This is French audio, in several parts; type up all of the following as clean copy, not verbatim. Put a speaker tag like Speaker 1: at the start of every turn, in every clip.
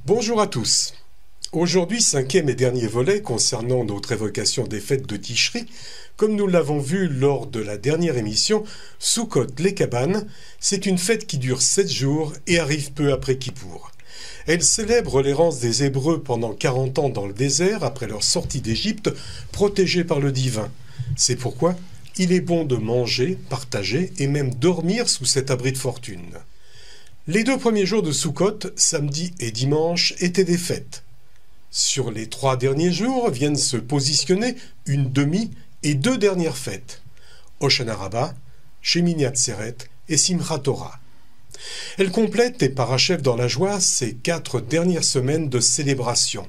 Speaker 1: Bonjour à tous. Aujourd'hui, cinquième et dernier volet concernant notre évocation des fêtes de Tishri. Comme nous l'avons vu lors de la dernière émission, Sukkot, les cabanes, c'est une fête qui dure 7 jours et arrive peu après Kippour. Elle célèbre l'errance des Hébreux pendant 40 ans dans le désert après leur sortie d'Égypte, protégés par le divin. C'est pourquoi il est bon de manger, partager et même dormir sous cet abri de fortune. Les 2 premiers jours de Sukkot, samedi et dimanche, étaient des fêtes. Sur les 3 derniers jours viennent se positionner une demi- et 2 dernières fêtes, Hoshana Rabbah, Shemini Atzeret et Simchat Torah. Elles complètent et parachèvent dans la joie ces 4 dernières semaines de célébration.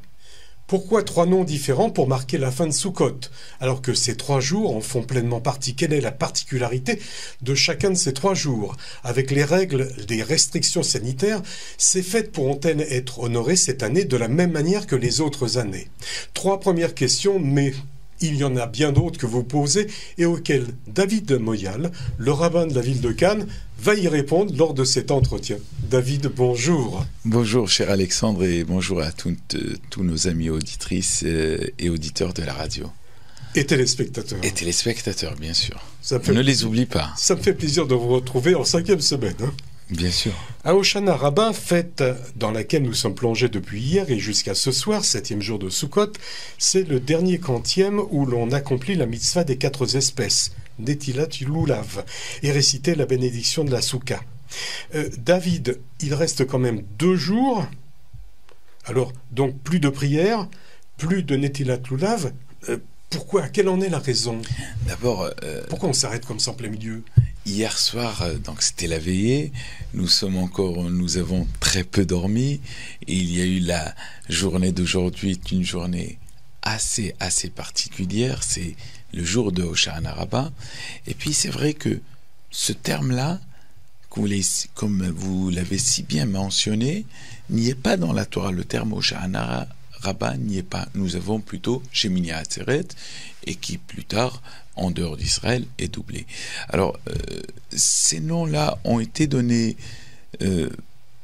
Speaker 1: Pourquoi 3 noms différents pour marquer la fin de Sukkot, alors que ces 3 jours en font pleinement partie? Quelle est la particularité de chacun de ces 3 jours? Avec les règles des restrictions sanitaires, ces fêtes pourront-elles être honorées cette année de la même manière que les autres années? 3 premières questions, mais il y en a bien d'autres que vous posez et auxquelles David Moyal, le rabbin de la ville de Cannes, va y répondre lors de cet entretien. David, bonjour.
Speaker 2: Bonjour cher Alexandre et bonjour à tous nos amis auditrices et auditeurs de la radio.
Speaker 1: Et téléspectateurs.
Speaker 2: Et téléspectateurs, bien sûr.
Speaker 1: Ne
Speaker 2: les oublie pas.
Speaker 1: Ça me fait plaisir de vous retrouver en 5e semaine.
Speaker 2: Bien sûr.
Speaker 1: À Hoshana Rabbah, fête dans laquelle nous sommes plongés depuis hier et jusqu'à ce soir, 7e jour de Sukkot, c'est le dernier quantième où l'on accomplit la mitzvah des 4 espèces, Netilat Lulav, et réciter la bénédiction de la Souka. David, il reste quand même 2 jours, alors donc plus de prières, plus de Netilat Lulav. Pourquoi? Quelle en est la raison?
Speaker 2: D'abord,
Speaker 1: pourquoi on s'arrête comme ça en plein milieu?
Speaker 2: Hier soir, donc c'était la veillée. Nous avons très peu dormi. Et il y a eu la journée d'aujourd'hui, une journée assez particulière. C'est le jour de Hoshana Rabbah. Et puis c'est vrai que ce terme-là, comme vous l'avez si bien mentionné, n'y est pas dans la Torah. Le terme Hoshana Rabbah n'y est pas. Nous avons plutôt Shemini Atzeret, et qui plus tard, en dehors d'Israël, est doublé. Alors, ces noms-là ont été donnés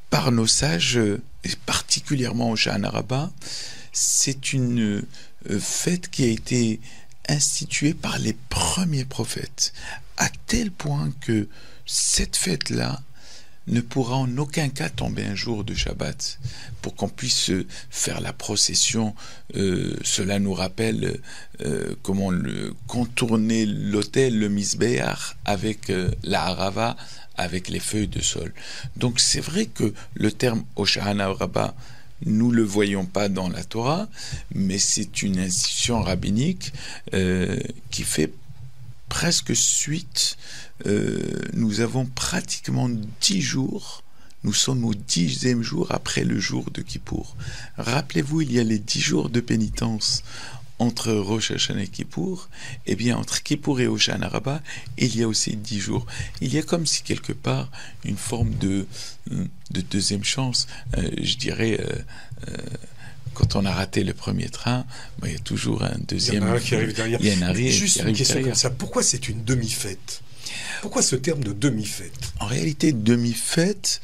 Speaker 2: par nos sages, et particulièrement Hoshana Rabbah. C'est une fête qui a été instituée par les premiers prophètes, à tel point que cette fête-là ne pourra en aucun cas tomber un jour de Shabbat pour qu'on puisse faire la procession. Cela nous rappelle comment contourner l'autel, le Misbéach, avec la Harava, avec les feuilles de saule. Donc c'est vrai que le terme Hoshana Rabbah, nous ne le voyons pas dans la Torah, mais c'est une institution rabbinique qui fait presque suite. Nous avons pratiquement 10 jours. Nous sommes au 10e jour après le jour de Kippour. Rappelez-vous, il y a les 10 jours de pénitence entre Rosh Hashanah et Kippour. Eh bien, entre Kippour et Hoshana Rabbah, il y a aussi 10 jours. Il y a comme si quelque part une forme de deuxième chance. Je dirais... quand on a raté le premier train, il y a toujours un deuxième.
Speaker 1: Il y en a un qui arrive derrière.
Speaker 2: Il y a un arrière.
Speaker 1: Juste
Speaker 2: qui
Speaker 1: une
Speaker 2: arrive
Speaker 1: question
Speaker 2: derrière.
Speaker 1: comme ça. Pourquoi c'est une demi-fête? Pourquoi ce terme de demi-fête?
Speaker 2: En réalité, demi-fête,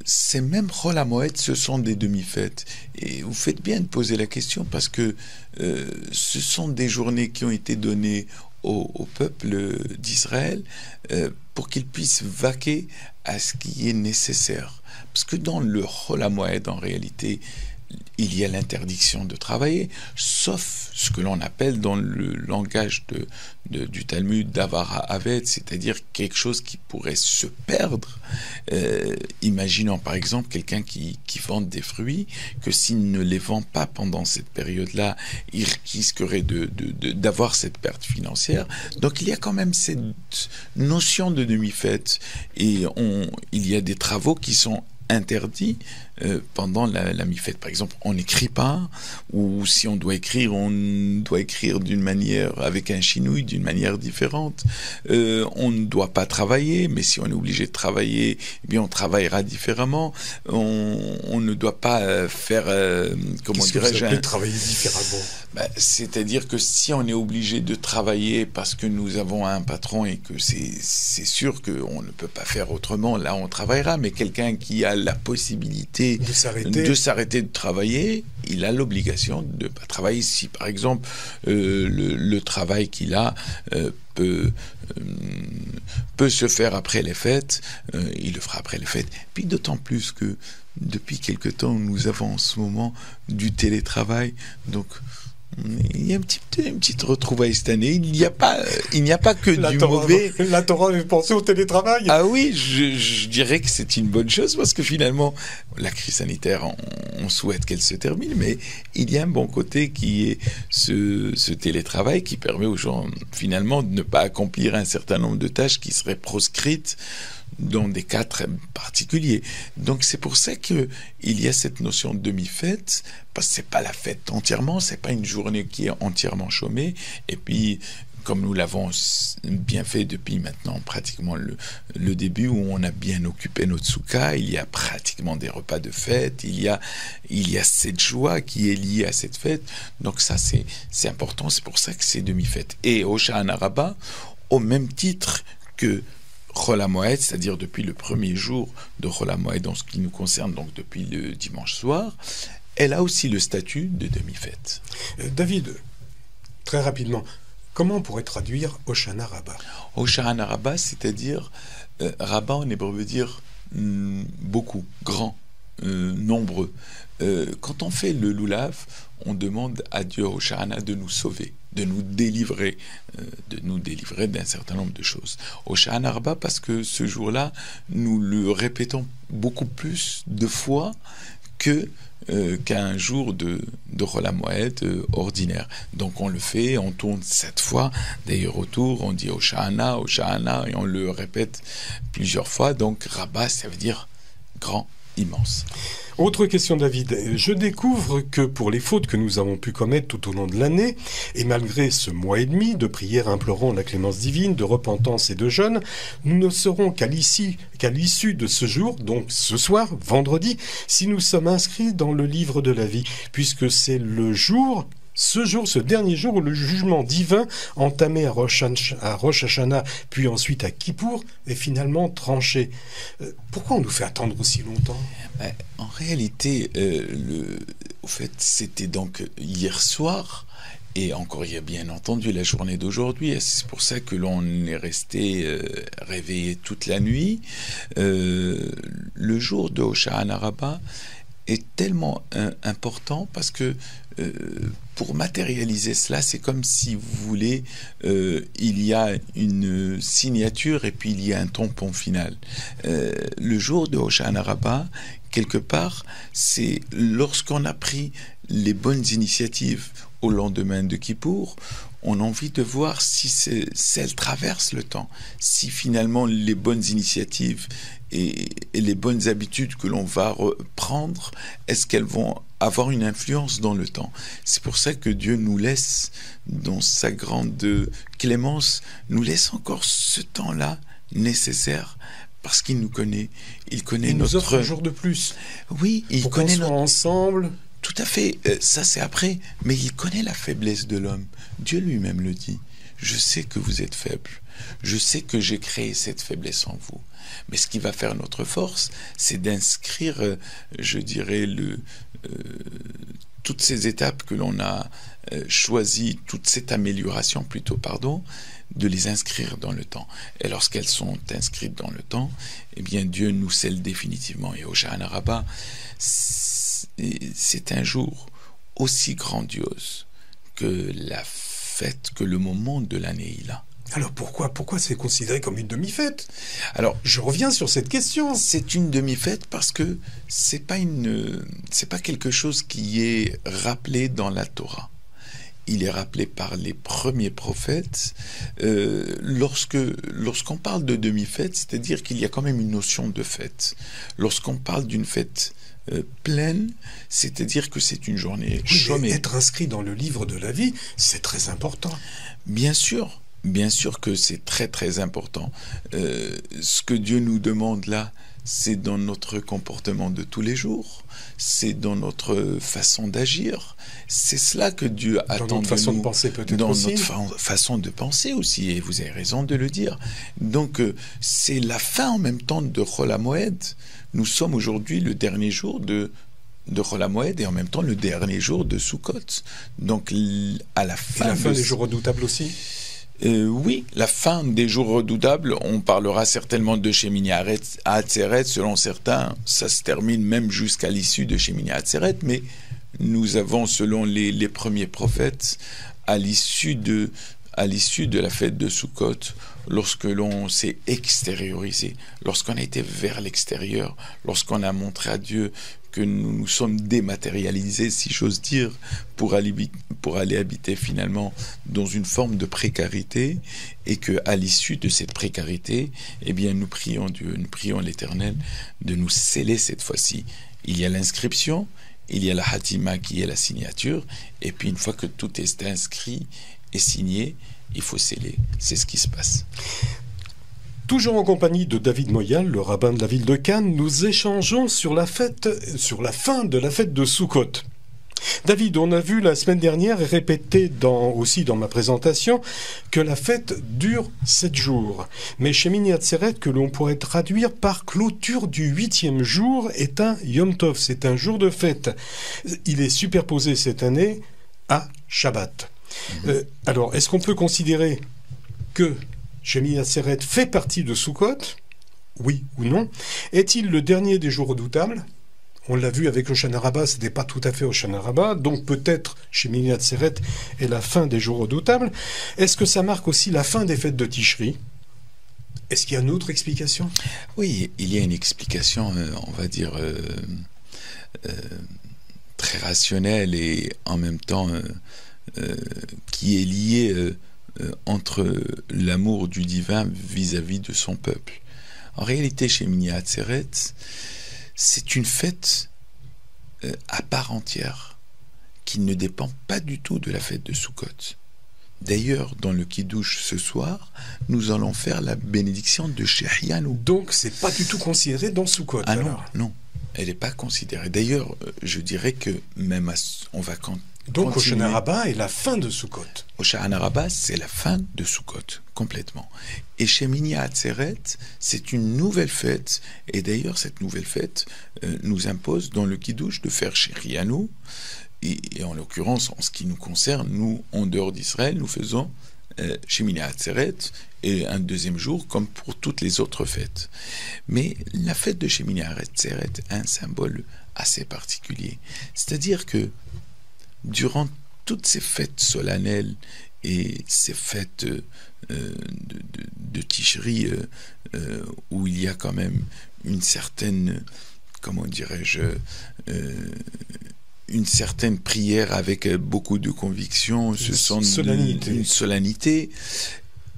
Speaker 2: ces mêmes Chol HaMoed, ce sont des demi-fêtes. Et vous faites bien de poser la question parce que ce sont des journées qui ont été données au peuple d'Israël pour qu'il puisse vaquer à ce qui est nécessaire. Parce que dans le Chol HaMoed, en réalité, il y a l'interdiction de travailler, sauf ce que l'on appelle dans le langage du Talmud d'Avara Aved, c'est-à-dire quelque chose qui pourrait se perdre. Imaginons par exemple quelqu'un qui vend des fruits, que s'il ne les vend pas pendant cette période-là, il risquerait d'avoir cette perte financière. Donc il y a quand même cette notion de demi-fête, et il y a des travaux qui sont interdit pendant la mi-fête. Par exemple, on n'écrit pas, ou si on doit écrire d'une manière, avec un chinouille, d'une manière différente. On ne doit pas travailler, mais si on est obligé de travailler, eh bien on travaillera différemment. On ne doit pas faire, comment dirais-je,
Speaker 1: travailler différemment.
Speaker 2: C'est-à-dire que si on est obligé de travailler parce que nous avons un patron et que c'est sûr qu'on ne peut pas faire autrement, là on travaillera, mais quelqu'un qui a la possibilité décider de s'arrêter de travailler, il a l'obligation de ne pas travailler. Si par exemple le travail qu'il a peut se faire après les fêtes, il le fera après les fêtes. Puis d'autant plus que depuis quelque temps, nous avons en ce moment du télétravail, donc il y a une petite retrouvaille cette année. Il n'y a pas que du mauvais.
Speaker 1: La Torah avait pensé au télétravail.
Speaker 2: Ah oui, je dirais que c'est une bonne chose parce que finalement, la crise sanitaire, on souhaite qu'elle se termine, mais il y a un bon côté qui est ce télétravail qui permet aux gens finalement de ne pas accomplir un certain nombre de tâches qui seraient proscrites dans des cas très particuliers. Donc c'est pour ça que il y a cette notion de demi-fête, parce que c'est pas la fête entièrement, c'est pas une journée qui est entièrement chômée. Et puis comme nous l'avons bien fait depuis maintenant pratiquement le début, où on a bien occupé notre soukha, il y a pratiquement des repas de fête, il y a cette joie qui est liée à cette fête. Donc ça c'est important, c'est pour ça que c'est demi-fête. Et au Sha'ana Rabbah, au même titre que Chol HaMoed, c'est-à-dire depuis le premier jour de Chol HaMoed, en ce qui nous concerne, donc depuis le dimanche soir, elle a aussi le statut de demi-fête.
Speaker 1: David, très rapidement, comment on pourrait traduire Hoshana Rabbah?
Speaker 2: Hoshana Rabbah, c'est-à-dire, Rabbah en hébreu veut dire beaucoup, grand, nombreux. Quand on fait le Lulav, on demande à Dieu, Hoshana, de nous sauver, de nous délivrer d'un certain nombre de choses. Hoshana Rabbah, parce que ce jour-là, nous le répétons beaucoup plus de fois qu'un jour de Chol HaMoed ordinaire. Donc on le fait, on tourne 7 fois, d'ailleurs autour, on dit Hoshana, Hoshana, et on le répète plusieurs fois. Donc Rabbah, ça veut dire grand, immense.
Speaker 1: Autre question, David. Je découvre que pour les fautes que nous avons pu commettre tout au long de l'année, et malgré ce mois et demi de prière implorant la clémence divine, de repentance et de jeûne, nous ne serons qu'à l'issue de ce jour, donc ce soir, vendredi, si nous sommes inscrits dans le livre de la vie, puisque c'est ce dernier jour où le jugement divin, entamé à Rosh Hashanah, puis ensuite à Kippour, est finalement tranché. Pourquoi on nous fait attendre aussi longtemps ?
Speaker 2: En réalité, au fait, c'était donc hier soir, et encore il y a bien entendu la journée d'aujourd'hui, et c'est pour ça que l'on est resté réveillé toute la nuit. Le jour de Hoshana Rabbah est tellement important parce que pour matérialiser cela, c'est comme si vous voulez, il y a une signature et puis il y a un tampon final. Le jour de Hoshana Rabbah, quelque part, c'est lorsqu'on a pris les bonnes initiatives au lendemain de Kippour, on a envie de voir si elles traversent le temps, si finalement les bonnes initiatives et les bonnes habitudes que l'on va prendre, est-ce qu'elles vont avoir une influence dans le temps. C'est pour ça que Dieu nous laisse, dans sa grande clémence, nous laisse encore ce temps-là nécessaire, parce qu'il nous connaît. Il connaît
Speaker 1: il nous offre un jour de plus.
Speaker 2: Oui, il connaît notre...
Speaker 1: ensemble.
Speaker 2: Tout à fait, ça c'est après, mais il connaît la faiblesse de l'homme. Dieu lui-même le dit. Je sais que vous êtes faible. Je sais que j'ai créé cette faiblesse en vous. Mais ce qui va faire notre force, c'est d'inscrire, je dirais, toutes ces étapes que l'on a choisies, toute cette amélioration plutôt, de les inscrire dans le temps. Et lorsqu'elles sont inscrites dans le temps, eh bien Dieu nous scelle définitivement. Et au Hoshana Rabbah, c'est un jour aussi grandiose que la fête, que le moment de l'année il a.
Speaker 1: Alors pourquoi c'est considéré comme une demi-fête ?
Speaker 2: Alors,
Speaker 1: je reviens sur cette question.
Speaker 2: C'est une demi-fête parce que c'est pas quelque chose qui est rappelé dans la Torah. Il est rappelé par les premiers prophètes. Lorsqu'on parle de demi-fête, c'est-à-dire qu'il y a quand même une notion de fête. Lorsqu'on parle d'une fête pleine, c'est-à-dire que c'est une journée chômée.
Speaker 1: Être inscrit dans le livre de la vie, c'est très important.
Speaker 2: Bien sûr que c'est très très important. Ce que Dieu nous demande là, c'est dans notre comportement de tous les jours, c'est dans notre façon d'agir. C'est cela que Dieu attend de nous. Dans notre
Speaker 1: façon de penser peut-être
Speaker 2: dans
Speaker 1: aussi.
Speaker 2: Notre façon de penser aussi, et vous avez raison de le dire. Donc c'est la fin en même temps de Chol HaMoed, nous sommes aujourd'hui le dernier jour de Chol HaMoed et en même temps le dernier jour de Sukkot. Donc à la fin,
Speaker 1: des jours redoutables aussi.
Speaker 2: Oui, la fin des jours redoutables, on parlera certainement de Shemini Atzeret, selon certains, ça se termine même jusqu'à l'issue de Shemini Atzeret, mais nous avons, selon les premiers prophètes, à l'issue de la fête de Sukkot, lorsque l'on s'est extériorisé, lorsqu'on a été vers l'extérieur, lorsqu'on a montré à Dieu que nous nous sommes dématérialisés, si j'ose dire, pour aller habiter finalement dans une forme de précarité, et qu'à l'issue de cette précarité, eh bien, nous prions Dieu, nous prions l'Éternel de nous sceller cette fois-ci. Il y a l'inscription, il y a la hatima qui est la signature, et puis une fois que tout est inscrit et signé, il faut sceller. C'est ce qui se passe.
Speaker 1: Toujours en compagnie de David Moyal, le rabbin de la ville de Cannes, nous échangeons sur la fin de la fête de Sukkot. David, on a vu la semaine dernière et répété aussi dans ma présentation que la fête dure 7 jours. Mais Shemini Atzeret, que l'on pourrait traduire par clôture du 8e jour, est un Yom Tov, c'est un jour de fête. Il est superposé cette année à Shabbat. Alors, est-ce qu'on peut considérer que Shemini Atzeret fait partie de Sukkot? Oui ou non? Est-il le dernier des jours redoutables? On l'a vu avec Hoshana Rabbah, ce n'était pas tout à fait Hoshana Rabbah, donc peut-être Shemini Atzeret est la fin des jours redoutables. Est-ce que ça marque aussi la fin des fêtes de Tishri? Est-ce qu'il y a une autre explication?
Speaker 2: Oui, il y a une explication, on va dire, très rationnelle et en même temps qui est liée entre l'amour du divin vis-à-vis de son peuple. En réalité, Shemini Atzeret, c'est une fête à part entière qui ne dépend pas du tout de la fête de Sukkot. D'ailleurs, dans le Kiddush ce soir, nous allons faire la bénédiction de Shechianu.
Speaker 1: Donc, c'est pas du tout considéré dans Sukkot.
Speaker 2: Ah non, non, elle n'est pas considérée. D'ailleurs, je dirais que même on va
Speaker 1: donc Hoshana Rabbah est la fin de Sukkot.
Speaker 2: Hoshana Rabbah, c'est la fin de Sukkot, complètement. Et Shemini Atzeret, c'est une nouvelle fête. Et d'ailleurs, cette nouvelle fête nous impose dans le Kiddush de faire Shechianu. Et en l'occurrence, en ce qui nous concerne, nous, en dehors d'Israël, nous faisons Shemini Atzeret et un deuxième jour, comme pour toutes les autres fêtes. Mais la fête de Shemini Atzeret a un symbole assez particulier. C'est-à-dire que durant toutes ces fêtes solennelles et ces fêtes de Tishri où il y a quand même une certaine, comment dirais-je, une certaine prière avec beaucoup de conviction, une solennité.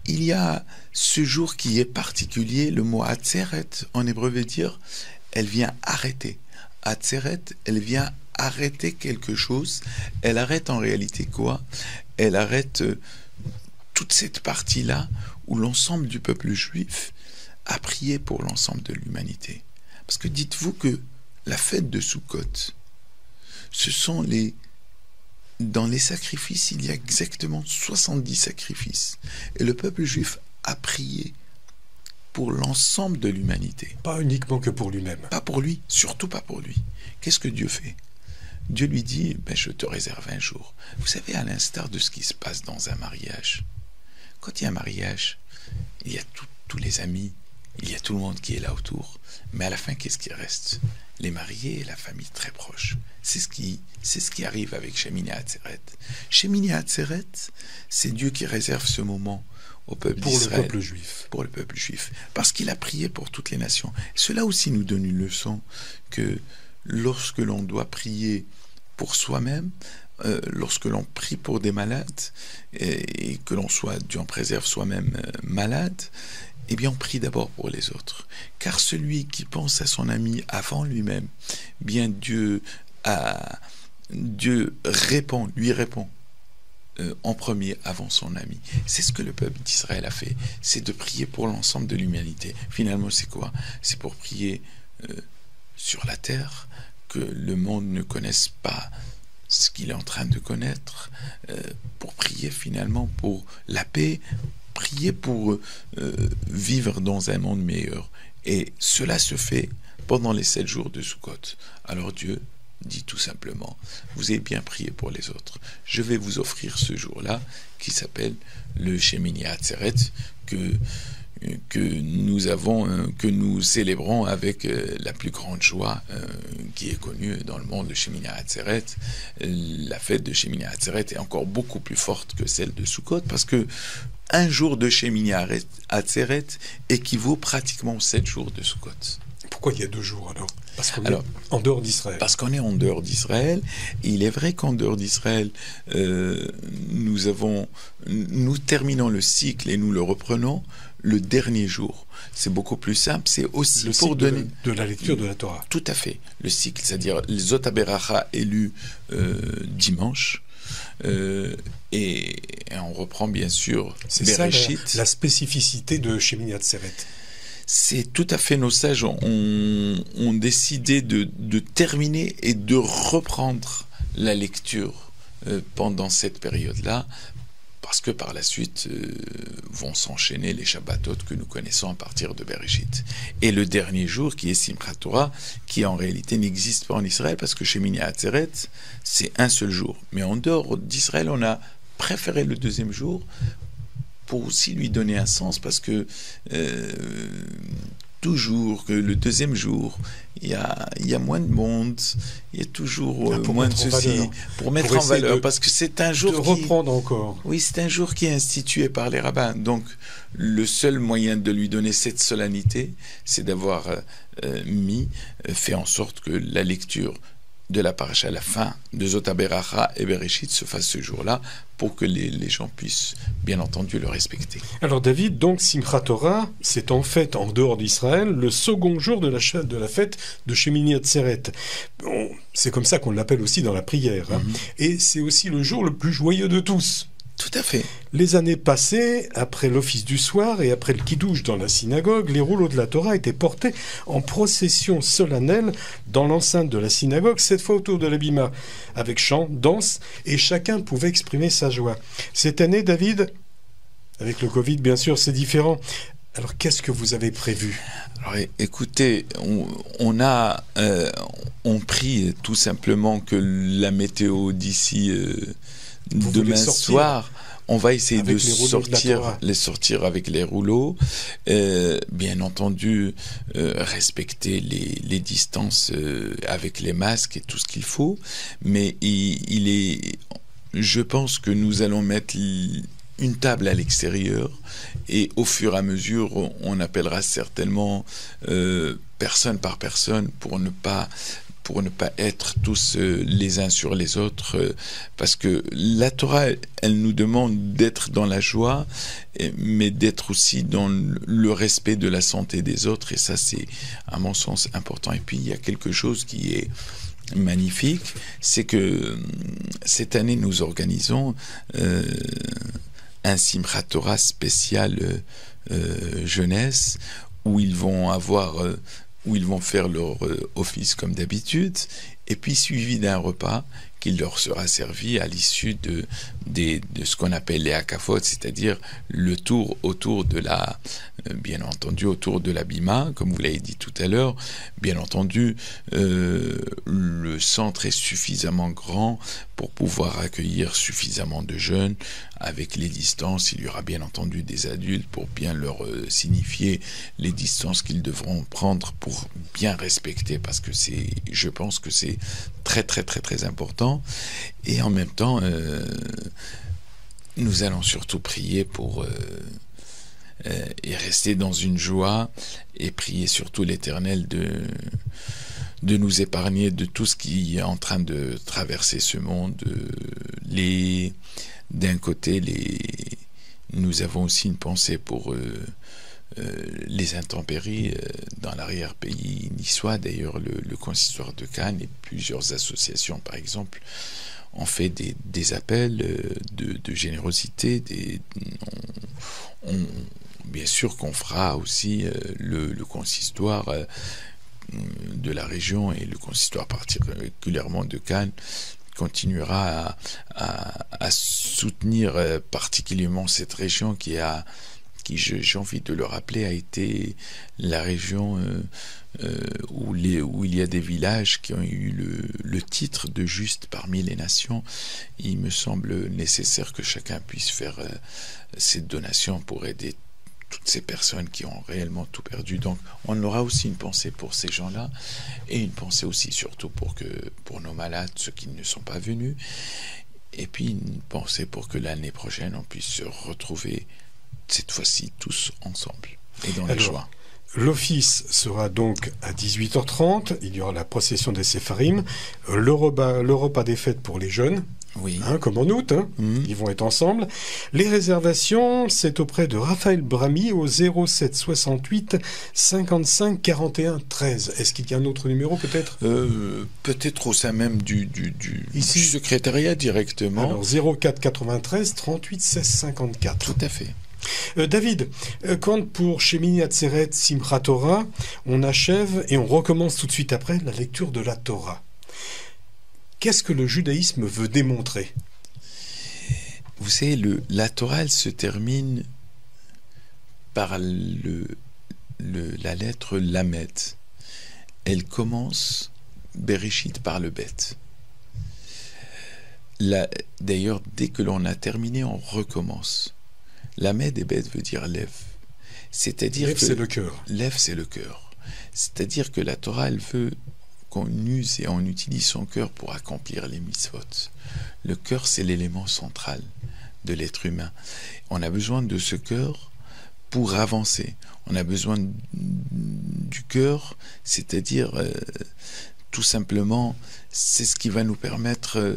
Speaker 2: Il y a ce jour qui est particulier, le mot Atzeret en hébreu veut dire elle vient arrêter. Atzeret, elle vient arrêter quelque chose. Elle arrête en réalité quoi? Elle arrête toute cette partie-là où l'ensemble du peuple juif a prié pour l'ensemble de l'humanité. Parce que dites-vous que la fête de Sukkot, ce sont dans les sacrifices, il y a exactement 70 sacrifices. Et le peuple juif a prié pour l'ensemble de l'humanité.
Speaker 1: Pas uniquement que pour lui-même.
Speaker 2: Pas pour lui, surtout pas pour lui. Qu'est-ce que Dieu fait? Dieu lui dit, je te réserve un jour. Vous savez, à l'instar de ce qui se passe dans un mariage, quand il y a un mariage, il y a tous les amis, il y a tout le monde qui est là autour. Mais à la fin, qu'est-ce qui reste? Les mariés et la famille très proche. C'est ce qui arrive avec Shemini Atzeret. Shemini Atzeret, c'est Dieu qui réserve ce moment au peuple d'Israël.
Speaker 1: Pour le peuple juif.
Speaker 2: Pour le peuple juif. Parce qu'il a prié pour toutes les nations. Cela aussi nous donne une leçon que lorsque l'on doit prier pour soi-même, lorsque l'on prie pour des malades, et que l'on soit, Dieu en préserve soi-même malade, eh bien on prie d'abord pour les autres. Car celui qui pense à son ami avant lui-même, bien Dieu lui répond en premier avant son ami. C'est ce que le peuple d'Israël a fait, c'est de prier pour l'ensemble de l'humanité. Finalement, c'est quoi? C'est pour prier sur la terre, que le monde ne connaisse pas ce qu'il est en train de connaître, pour prier finalement pour la paix, prier pour vivre dans un monde meilleur. Et cela se fait pendant les 7 jours de Sukkot. Alors Dieu dit tout simplement, vous avez bien prié pour les autres, je vais vous offrir ce jour-là qui s'appelle le Shemini Atzeret, que nous célébrons avec la plus grande joie qui est connue dans le monde, le Shemini Atzeret. La fête de Shemini Atzeret est encore beaucoup plus forte que celle de Sukkot, parce que un jour de Shemini Atzeret équivaut pratiquement aux 7 jours de Sukkot.
Speaker 1: Pourquoi il y a 2 jours alors? Parce qu'on est en dehors d'Israël.
Speaker 2: Parce qu'on est en dehors d'Israël. Il est vrai qu'en dehors d'Israël, nous terminons le cycle et nous le reprenons le dernier jour. C'est beaucoup plus simple. C'est aussi
Speaker 1: le
Speaker 2: pour donner
Speaker 1: de la lecture de la Torah.
Speaker 2: Tout à fait. Le cycle, c'est-à-dire les Zot HaBeracha est lu dimanche. Et on reprend bien sûr
Speaker 1: Bereshit. C'est ça la spécificité de Shemini Atzeret.
Speaker 2: C'est tout à fait, nos sages ont décidé de terminer et de reprendre la lecture pendant cette période-là, parce que par la suite vont s'enchaîner les Shabbatot que nous connaissons à partir de Bereshit. Et le dernier jour, qui est Simchat Torah, qui en réalité n'existe pas en Israël, parce que Shemini Atzeret, c'est un seul jour. Mais en dehors d'Israël, on a préféré le deuxième jour, pour aussi lui donner un sens, parce que toujours que le deuxième jour, il y a moins de monde, il y a toujours moins de ceci, pour mettre en valeur, parce que c'est un jour
Speaker 1: reprendre encore.
Speaker 2: Oui, c'est un jour qui est institué par les rabbins. Donc, le seul moyen de lui donner cette solennité, c'est d'avoir fait en sorte que la lecture de la paracha à la fin de Zot HaBeracha et Bereshit se fasse ce jour-là, pour que les gens puissent, bien entendu, le respecter.
Speaker 1: Alors David, donc Simchat Torah, c'est en fait, en dehors d'Israël, le second jour de la fête de Shemini Atzeret. C'est comme ça qu'on l'appelle aussi dans la prière. Hein. Et c'est aussi le jour le plus joyeux de tous.
Speaker 2: Tout à fait.
Speaker 1: Les années passées, après l'office du soir et après le kidouche dans la synagogue, les rouleaux de la Torah étaient portés en procession solennelle dans l'enceinte de la synagogue, cette fois autour de l'abima, avec chant, danse, et chacun pouvait exprimer sa joie. Cette année, David, avec le Covid, bien sûr, c'est différent. Alors, qu'est-ce que vous avez prévu?
Speaker 2: Alors, écoutez, on prie tout simplement que la météo d'ici demain soir, on va essayer de les sortir avec les rouleaux, bien entendu respecter les distances avec les masques et tout ce qu'il faut, mais je pense que nous allons mettre une table à l'extérieur, et au fur et à mesure on appellera certainement personne par personne pour ne pas être tous les uns sur les autres, parce que la Torah, elle nous demande d'être dans la joie, mais d'être aussi dans le respect de la santé des autres, et ça c'est à mon sens important. Et puis il y a quelque chose qui est magnifique, c'est que cette année nous organisons un Simchat Torah spécial jeunesse, où ils vont faire leur office comme d'habitude, et puis suivi d'un repas qui leur sera servi à l'issue de ce qu'on appelle les hakafot, c'est-à-dire le tour autour de bien entendu autour de l'abima, comme vous l'avez dit tout à l'heure. Bien entendu, le centre est suffisamment grand pour pouvoir accueillir suffisamment de jeunes. Avec les distances, il y aura bien entendu des adultes pour bien leur signifier les distances qu'ils devront prendre pour bien respecter, parce que je pense que c'est très très très très important. Et en même temps, nous allons surtout prier pour et rester dans une joie, et prier surtout l'Éternel de nous épargner de tout ce qui est en train de traverser ce monde. D'un côté, nous avons aussi une pensée pour les intempéries dans l'arrière-pays niçois. D'ailleurs, le consistoire de Cannes et plusieurs associations, par exemple, ont fait des appels de générosité. Bien sûr qu'on fera aussi le consistoire de la région, et le consistoire particulièrement de Cannes continuera à soutenir particulièrement cette région qui a qui, j'ai envie de le rappeler, a été la région où il y a des villages qui ont eu le titre de juste parmi les nations. Il me semble nécessaire que chacun puisse faire cette donation pour aider toutes ces personnes qui ont réellement tout perdu. Donc on aura aussi une pensée pour ces gens-là, et une pensée aussi surtout pour nos malades, ceux qui ne sont pas venus, et puis une pensée pour que l'année prochaine on puisse se retrouver cette fois-ci tous ensemble et dans la joie.
Speaker 1: L'office sera donc à 18h30, il y aura la procession des Sépharim, le repas des fêtes pour les jeunes.
Speaker 2: Oui.
Speaker 1: Comme en août, ils vont être ensemble. Les réservations, c'est auprès de Raphaël Brami au 07 68 55 41 13. Est-ce qu'il y a un autre numéro peut-être
Speaker 2: Peut-être au sein même du secrétariat directement.
Speaker 1: Alors 04 93 38 16 54.
Speaker 2: Tout à fait.
Speaker 1: David, quand pour Shemini Atzeret Simchat Torah, on achève et on recommence tout de suite après la lecture de la Torah. Qu'est-ce que le judaïsme veut démontrer?
Speaker 2: Vous savez, la Torah, elle se termine par la lettre Lamed. Elle commence Bereshit par le Bet. D'ailleurs, dès que l'on a terminé, on recommence. Lamed et Bet veut dire lève. C'est-à-dire
Speaker 1: lève, c'est le cœur.
Speaker 2: Lève, c'est le cœur. C'est-à-dire que la Torah, elle veut qu'on use et on utilise son cœur pour accomplir les mitzvot. Le cœur, c'est l'élément central de l'être humain. On a besoin de ce cœur pour avancer. On a besoin du cœur, c'est-à-dire tout simplement, c'est ce qui va nous permettre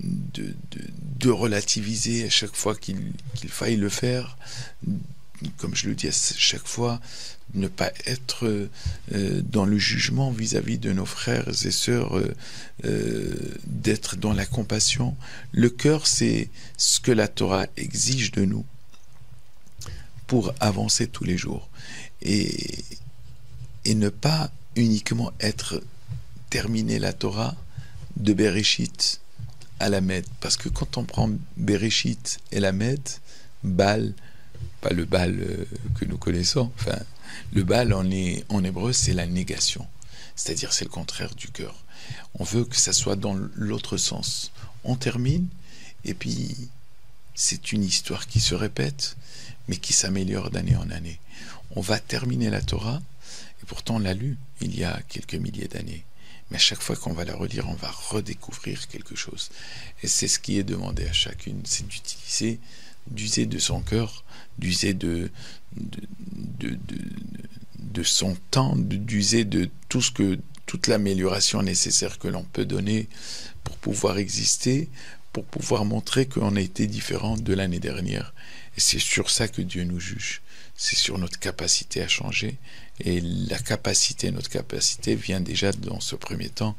Speaker 2: de relativiser à chaque fois qu'il faille le faire. Comme je le dis à chaque fois, ne pas être dans le jugement vis-à-vis de nos frères et sœurs, d'être dans la compassion. Le cœur, c'est ce que la Torah exige de nous pour avancer tous les jours, et ne pas uniquement terminer la Torah de Bereshit à Lamed, parce que quand on prend Bereshit et Lamed, Baal, pas le Baal que nous connaissons, enfin le Baal en hébreu, c'est la négation, c'est-à-dire c'est le contraire du cœur. On veut que ça soit dans l'autre sens. On termine, et puis c'est une histoire qui se répète, mais qui s'améliore d'année en année. On va terminer la Torah, et pourtant on l'a lu il y a quelques milliers d'années. Mais à chaque fois qu'on va la relire, on va redécouvrir quelque chose. Et c'est ce qui est demandé à chacune, c'est d'user de son cœur, d'user de son temps, d'user de toute l'amélioration nécessaire que l'on peut donner pour pouvoir exister, pour pouvoir montrer qu'on a été différent de l'année dernière. Et c'est sur ça que Dieu nous juge. C'est sur notre capacité à changer. Et notre capacité vient déjà dans ce premier temps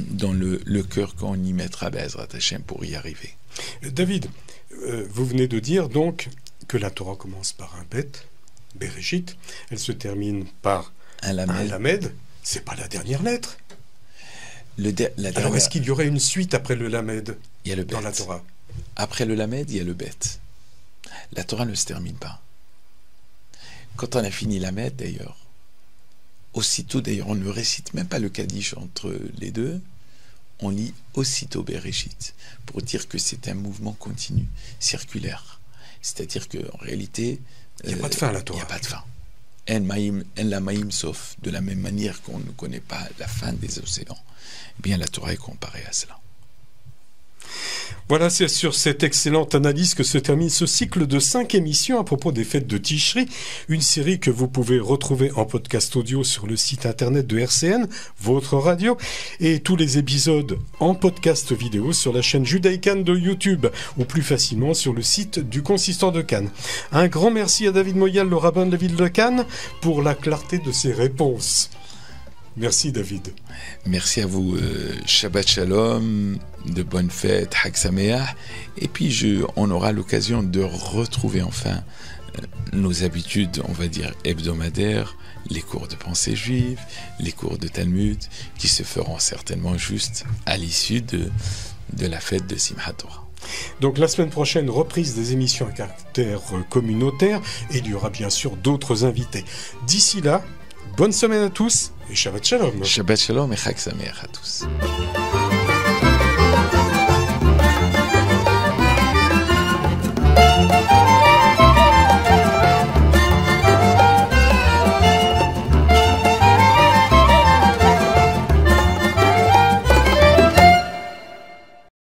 Speaker 2: dans le cœur qu'on y mettra Be'ezrat Hashem pour y arriver.
Speaker 1: David, vous venez de dire donc que la Torah commence par un Bet, Bereshit, elle se termine par un Lamed. C'est pas la dernière lettre. Alors est-ce qu'il y aurait une suite après le Lamed dans la Torah?
Speaker 2: Après le Lamed, il y a le Bet. La Torah ne se termine pas. Quand on a fini Lamed, d'ailleurs, aussitôt, d'ailleurs, on ne récite même pas le Kaddish entre les deux, on lit aussitôt Bereshit, pour dire que c'est un mouvement continu, circulaire. C'est-à-dire qu'en réalité,
Speaker 1: il n'y a pas de fin à la Torah.
Speaker 2: Il n'y a pas de fin. En la maïm sauf, de la même manière qu'on ne connaît pas la fin des océans. Eh bien, la Torah est comparée à cela.
Speaker 1: Voilà, c'est sur cette excellente analyse que se termine ce cycle de 5 émissions à propos des fêtes de Tishri, une série que vous pouvez retrouver en podcast audio sur le site internet de RCN, votre radio, et tous les épisodes en podcast vidéo sur la chaîne Judaïkan de YouTube, ou plus facilement sur le site du consistoire de Cannes. Un grand merci à David Moyal, le rabbin de la ville de Cannes, pour la clarté de ses réponses. Merci David.
Speaker 2: Merci à vous. Shabbat Shalom, de bonnes fêtes, Hag Sameach. Et puis on aura l'occasion de retrouver enfin nos habitudes, on va dire, hebdomadaires, les cours de pensée juive, les cours de Talmud, qui se feront certainement juste à l'issue de la fête de Simchat Torah.
Speaker 1: Donc la semaine prochaine, reprise des émissions à caractère communautaire et il y aura bien sûr d'autres invités. D'ici là, bonne semaine à tous et Shabbat Shalom.
Speaker 2: Shabbat Shalom et Chag Sameach à tous.